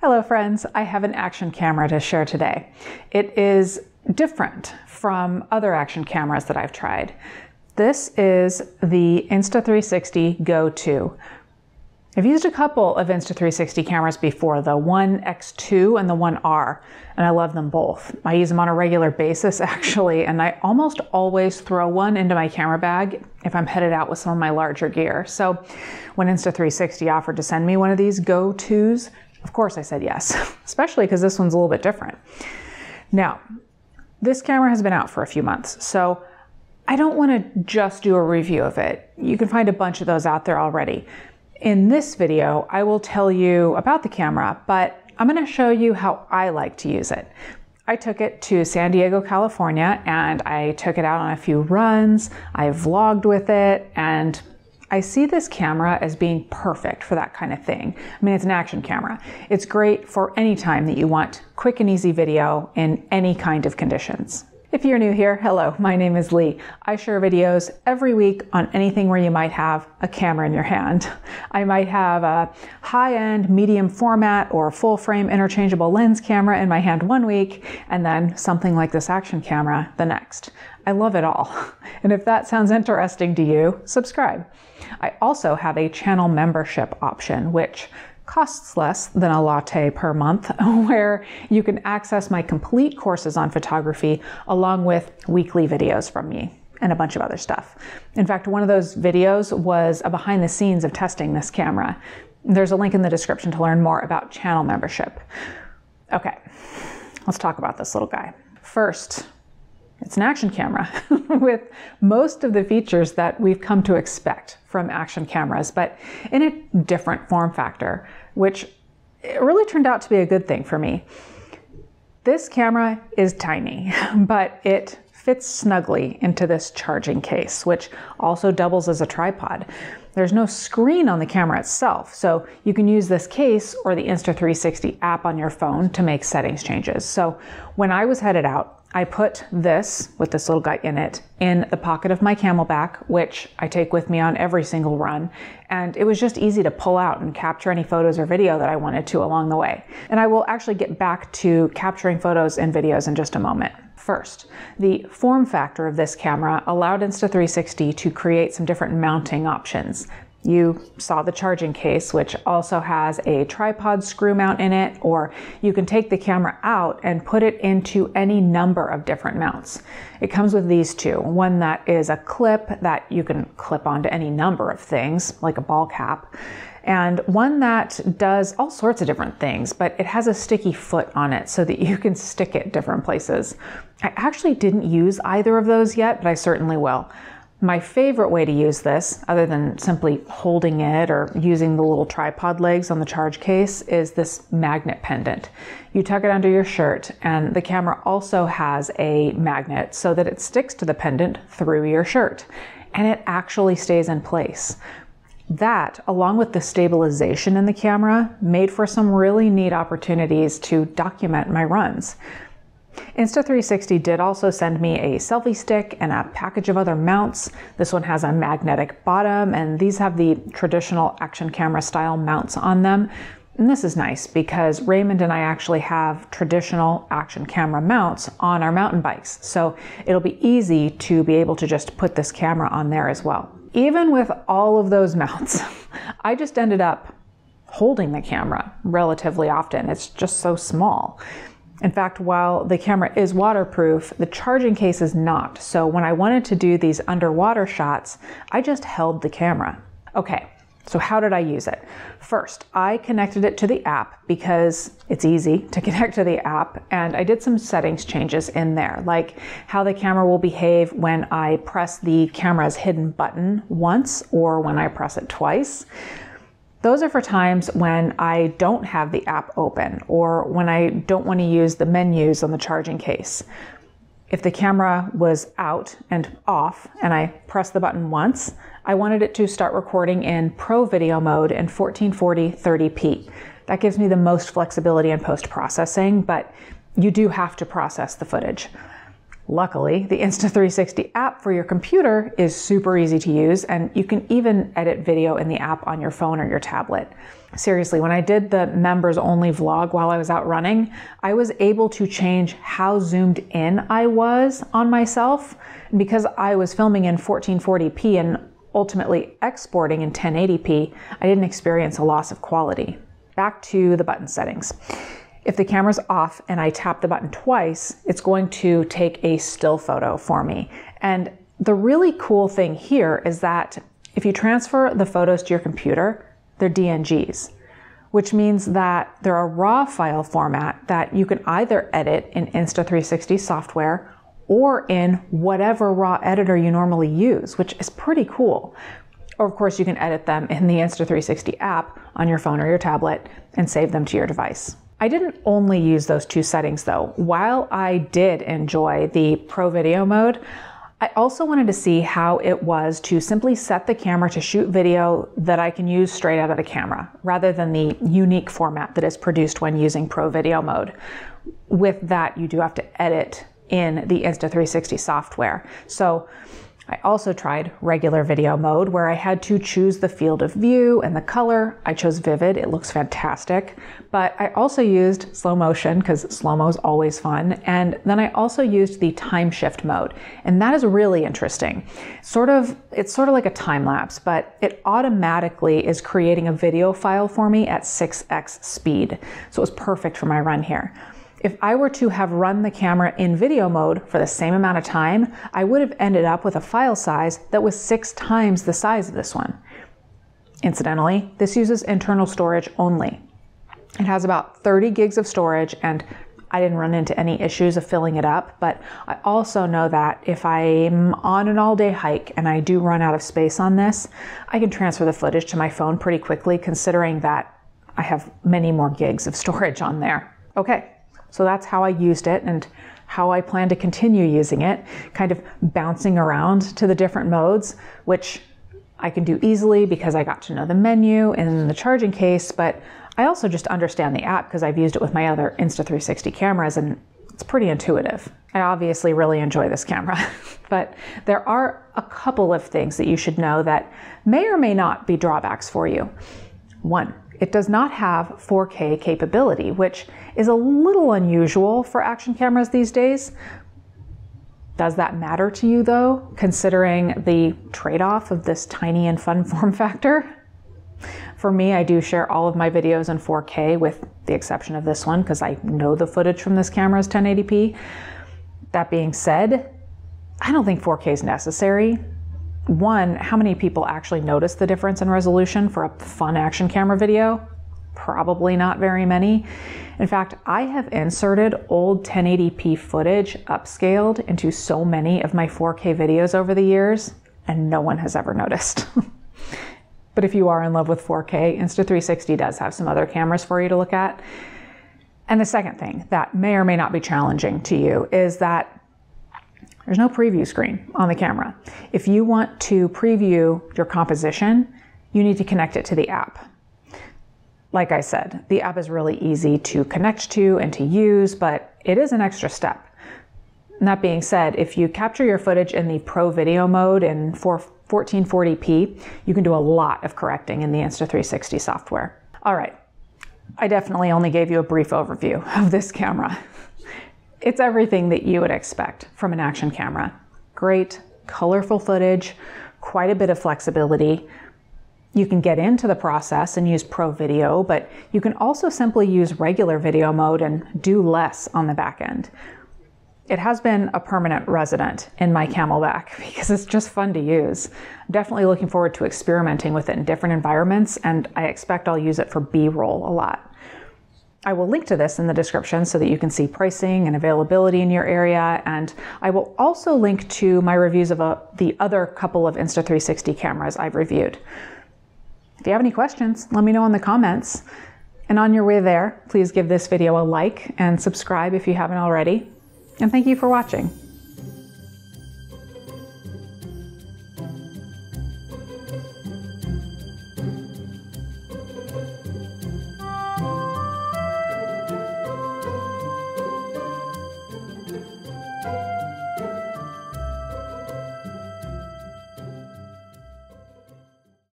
Hello friends, I have an action camera to share today. It is different from other action cameras that I've tried. This is the Insta360 Go 2. I've used a couple of Insta360 cameras before, the One X2 and the One R, and I love them both. I use them on a regular basis actually, and I almost always throw one into my camera bag if I'm headed out with some of my larger gear. So when Insta360 offered to send me one of these Go 2s, of course I said yes, especially because this one's a little bit different. Now, this camera has been out for a few months, so I don't want to just do a review of it. You can find a bunch of those out there already. In this video, I will tell you about the camera, but I'm going to show you how I like to use it. I took it to San Diego, California, and I took it out on a few runs. I vlogged with it, and I see this camera as being perfect for that kind of thing. I mean, it's an action camera. It's great for any time that you want quick and easy video in any kind of conditions. If you're new here, hello, my name is Leigh. I share videos every week on anything where you might have a camera in your hand. I might have a high-end medium format or full frame interchangeable lens camera in my hand one week, and then something like this action camera the next. I love it all. And if that sounds interesting to you, subscribe. I also have a channel membership option, which costs less than a latte per month, where you can access my complete courses on photography along with weekly videos from me and a bunch of other stuff. In fact, one of those videos was a behind the scenes of testing this camera. There's a link in the description to learn more about channel membership. Okay, let's talk about this little guy. First, it's an action camera with most of the features that we've come to expect from action cameras, but in a different form factor, which really turned out to be a good thing for me. This camera is tiny, but it fits snugly into this charging case, which also doubles as a tripod. There's no screen on the camera itself, so you can use this case or the Insta360 app on your phone to make settings changes. So when I was headed out, I put this, with this little guy in it, in the pocket of my Camelback, which I take with me on every single run. And it was just easy to pull out and capture any photos or video that I wanted to along the way. And I will actually get back to capturing photos and videos in just a moment. First, the form factor of this camera allowed Insta360 to create some different mounting options. You saw the charging case, which also has a tripod screw mount in it, or you can take the camera out and put it into any number of different mounts. It comes with these two, one that is a clip that you can clip onto any number of things, like a ball cap, and one that does all sorts of different things, but it has a sticky foot on it so that you can stick it different places. I actually didn't use either of those yet, but I certainly will. My favorite way to use this, other than simply holding it or using the little tripod legs on the charge case, is this magnet pendant. You tuck it under your shirt, and the camera also has a magnet so that it sticks to the pendant through your shirt, and it actually stays in place. That, along with the stabilization in the camera, made for some really neat opportunities to document my runs. Insta360 did also send me a selfie stick and a package of other mounts. This one has a magnetic bottom, and these have the traditional action camera style mounts on them. And this is nice because Raymond and I actually have traditional action camera mounts on our mountain bikes. So it'll be easy to be able to just put this camera on there as well. Even with all of those mounts, I just ended up holding the camera relatively often. It's just so small. In fact, while the camera is waterproof, the charging case is not. So when I wanted to do these underwater shots, I just held the camera. Okay, so how did I use it? First, I connected it to the app because it's easy to connect to the app, and I did some settings changes in there, like how the camera will behave when I press the camera's hidden button once or when I press it twice. Those are for times when I don't have the app open or when I don't want to use the menus on the charging case. If the camera was out and off and I pressed the button once, I wanted it to start recording in Pro Video mode in 1440 30p. That gives me the most flexibility in post-processing, but you do have to process the footage. Luckily, the Insta360 app for your computer is super easy to use, and you can even edit video in the app on your phone or your tablet. Seriously, when I did the members only vlog while I was out running, I was able to change how zoomed in I was on myself. And because I was filming in 1440p and ultimately exporting in 1080p, I didn't experience a loss of quality. Back to the button settings. If the camera's off and I tap the button twice, it's going to take a still photo for me. And the really cool thing here is that if you transfer the photos to your computer, they're DNGs, which means that they're a RAW file format that you can either edit in Insta360 software or in whatever RAW editor you normally use, which is pretty cool. Or of course you can edit them in the Insta360 app on your phone or your tablet and save them to your device. I didn't only use those two settings though. While I did enjoy the Pro Video mode, I also wanted to see how it was to simply set the camera to shoot video that I can use straight out of the camera, rather than the unique format that is produced when using Pro Video mode. With that, you do have to edit in the Insta360 software. So I also tried regular video mode where I had to choose the field of view and the color. I chose vivid, it looks fantastic. But I also used slow motion because slow-mo is always fun. And then I also used the time shift mode. And that is really interesting. It's sort of like a time lapse, but it automatically is creating a video file for me at 6x speed. So it was perfect for my run here. If I were to have run the camera in video mode for the same amount of time, I would have ended up with a file size that was 6 times the size of this one. Incidentally, this uses internal storage only. It has about 30 gigs of storage, and I didn't run into any issues of filling it up, but I also know that if I'm on an all-day hike and I do run out of space on this, I can transfer the footage to my phone pretty quickly, considering that I have many more gigs of storage on there. Okay. So that's how I used it and how I plan to continue using it, kind of bouncing around to the different modes, which I can do easily because I got to know the menu and the charging case, but I also just understand the app because I've used it with my other Insta360 cameras and it's pretty intuitive. I obviously really enjoy this camera, but there are a couple of things that you should know that may or may not be drawbacks for you. 1, it does not have 4K capability, which is a little unusual for action cameras these days. Does that matter to you though, considering the trade-off of this tiny and fun form factor? For me, I do share all of my videos in 4K with the exception of this one because I know the footage from this camera is 1080p. That being said, I don't think 4K is necessary. 1, how many people actually notice the difference in resolution for a fun action camera video? Probably not very many. In fact, I have inserted old 1080p footage upscaled into so many of my 4K videos over the years, and no one has ever noticed. But if you are in love with 4K, Insta360 does have some other cameras for you to look at. And the second thing that may or may not be challenging to you is that there's no preview screen on the camera. If you want to preview your composition, you need to connect it to the app. Like I said, the app is really easy to connect to and to use, but it is an extra step. And that being said, if you capture your footage in the Pro Video mode in 1440p, you can do a lot of correcting in the Insta360 software. All right, I definitely only gave you a brief overview of this camera. It's everything that you would expect from an action camera. Great, colorful footage, quite a bit of flexibility. You can get into the process and use Pro Video, but you can also simply use regular video mode and do less on the back end. It has been a permanent resident in my Camelback because it's just fun to use. I'm definitely looking forward to experimenting with it in different environments, and I expect I'll use it for B-roll a lot. I will link to this in the description so that you can see pricing and availability in your area, and I will also link to my reviews of the other couple of Insta360 cameras I've reviewed. If you have any questions, let me know in the comments. And on your way there, please give this video a like and subscribe if you haven't already. And thank you for watching.